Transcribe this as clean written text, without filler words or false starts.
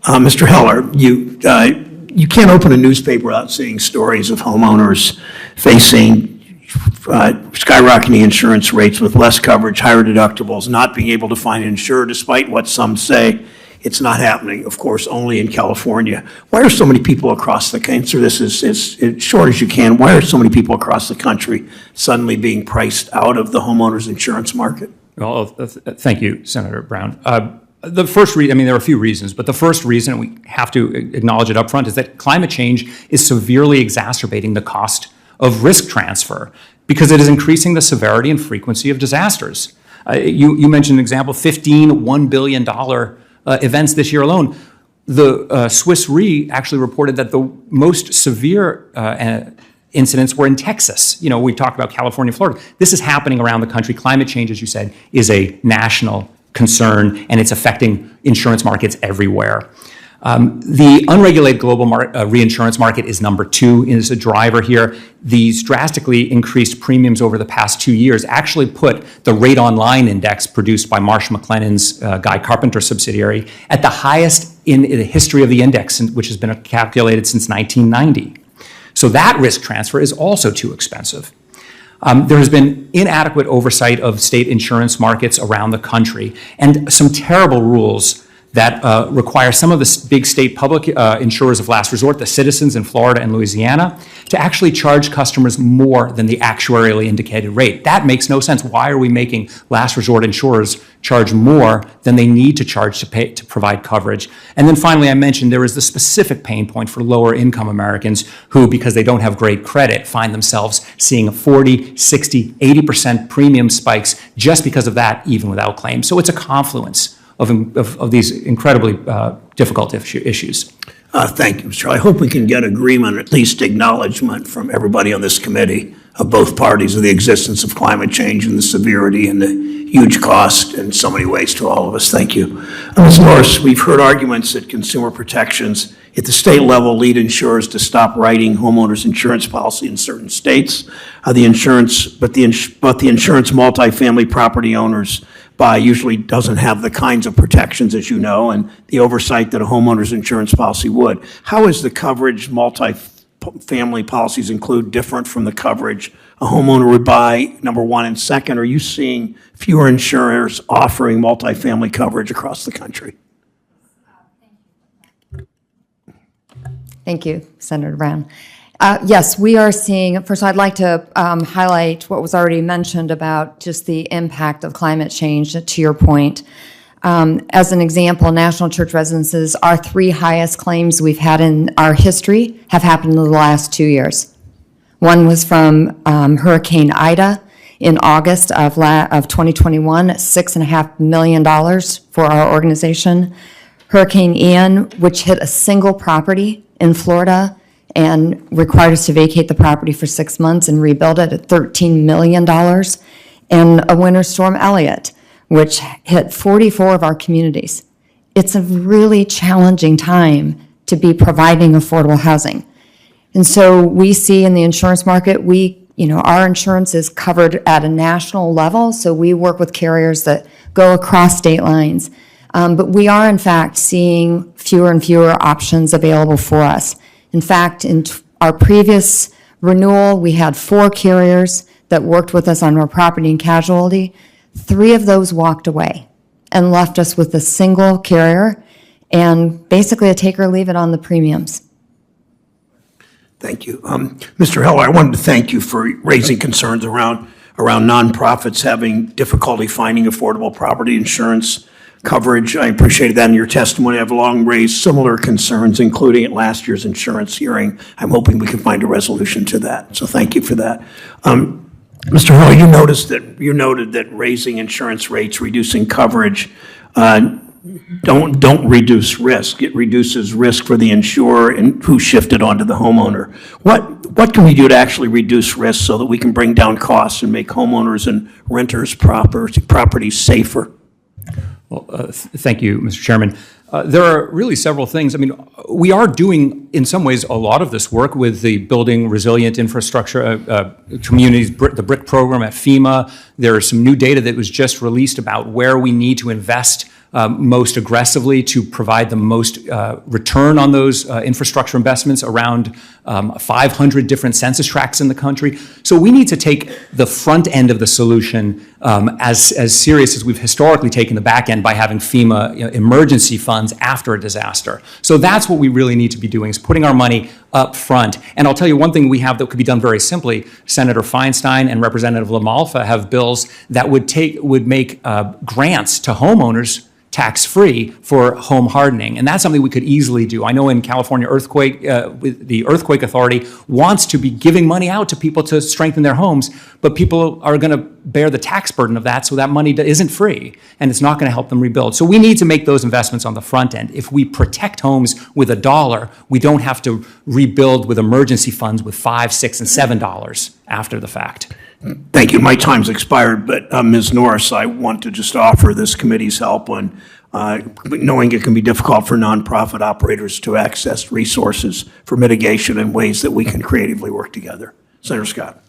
Mr. Heller, you can't open a newspaper without seeing stories of homeowners facing skyrocketing insurance rates with less coverage, higher deductibles, not being able to find an insurer despite what some say. It's not happening, of course, only in California. Why are so many people across the country, answer this as short as you can, why are so many people across the country suddenly being priced out of the homeowners insurance market? Well, thank you, Senator Brown. The first reason, there are a few reasons, but the first reason, we have to acknowledge it up front, is that climate change is severely exacerbating the cost of risk transfer because it is increasing the severity and frequency of disasters. You mentioned an example, 15 $1 billion events this year alone. The Swiss Re actually reported that the most severe incidents were in Texas. We talked about California, Florida. This is happening around the country. Climate change, as you said, is a national concern, and it's affecting insurance markets everywhere. The unregulated global reinsurance market is number 2, is a driver here. These drastically increased premiums over the past 2 years actually put the Rate Online Index produced by Marsh McLennan's Guy Carpenter subsidiary at the highest in the history of the index, which has been calculated since 1990. So that risk transfer is also too expensive. There has been inadequate oversight of state insurance markets around the country and some terrible rules that require some of the big state public insurers of last resort, the Citizens in Florida and Louisiana, to actually charge customers more than the actuarially indicated rate. That makes no sense. Why are we making last resort insurers charge more than they need to charge to provide coverage? And then finally, I mentioned there is the specific pain point for lower income Americans who, because they don't have great credit, find themselves seeing 40, 60, 80% premium spikes just because of that, even without claims. So it's a confluence of these incredibly difficult issues. Thank you, Mr. I hope we can get agreement, at least acknowledgement from everybody on this committee of both parties of the existence of climate change and the severity and the huge cost in so many ways to all of us. Thank you. Ms. Morris, we've heard arguments that consumer protections at the state level lead insurers to stop writing homeowners insurance policy in certain states. The insurance multifamily property owners usually doesn't have the kinds of protections, as you know, and the oversight that a homeowner's insurance policy would. How is the coverage multifamily policies include different from the coverage a homeowner would buy, number one? And second, are you seeing fewer insurers offering multifamily coverage across the country? Thank you, Senator Brown. Yes, we are seeing, first I'd like to highlight what was already mentioned about just the impact of climate change, to your point. As an example, national church residences, our 3 highest claims we've had in our history have happened in the last 2 years. One was from Hurricane Ida in August of 2021, $6.5 million for our organization. Hurricane Ian, which hit a single property in Florida and required us to vacate the property for 6 months and rebuild it at $13 million. And a winter storm, Elliott, which hit 44 of our communities. It's a really challenging time to be providing affordable housing. And so we see in the insurance market, our insurance is covered at a national level, so we work with carriers that go across state lines. But we are, in fact, seeing fewer and fewer options available for us. In fact, in our previous renewal, we had 4 carriers that worked with us on our property and casualty. 3 of those walked away and left us with a single carrier and basically a take or leave it on the premiums. Thank you. Mr. Heller, I wanted to thank you for raising concerns around nonprofits having difficulty finding affordable property insurance coverage. I appreciated that in your testimony. I've long raised similar concerns, including at last year's insurance hearing. I'm hoping we can find a resolution to that. So thank you for that. Mr. Heller, you noted that raising insurance rates, reducing coverage, don't reduce risk. It reduces risk for the insurer and who shifted onto the homeowner. What can we do to actually reduce risk so that we can bring down costs and make homeowners and renters' properties safer? Well, thank you, Mr. Chairman. There are really several things. We are doing, in some ways, a lot of this work with the Building Resilient Infrastructure Communities, the BRIC program at FEMA. There is some new data that was just released about where we need to invest most aggressively to provide the most return on those infrastructure investments around 500 different census tracts in the country. So we need to take the front end of the solution as serious as we've historically taken the back end by having FEMA emergency funds after a disaster. So that's what we really need to be doing, is putting our money up front. And I'll tell you one thing we have that could be done very simply. Senator Feinstein and Representative LaMalfa have bills that would make grants to homeowners tax-free for home hardening. And that's something we could easily do. I know in California earthquake, the Earthquake Authority wants to be giving money out to people to strengthen their homes, but people are going to bear the tax burden of that, so that money isn't free, and it's not going to help them rebuild. So we need to make those investments on the front end. If we protect homes with $1, we don't have to rebuild with emergency funds with $5, $6, and $7 after the fact. Thank you. My time's expired, but Ms. Norris, I want to just offer this committee's help on knowing it can be difficult for nonprofit operators to access resources for mitigation in ways that we can creatively work together. Senator Scott.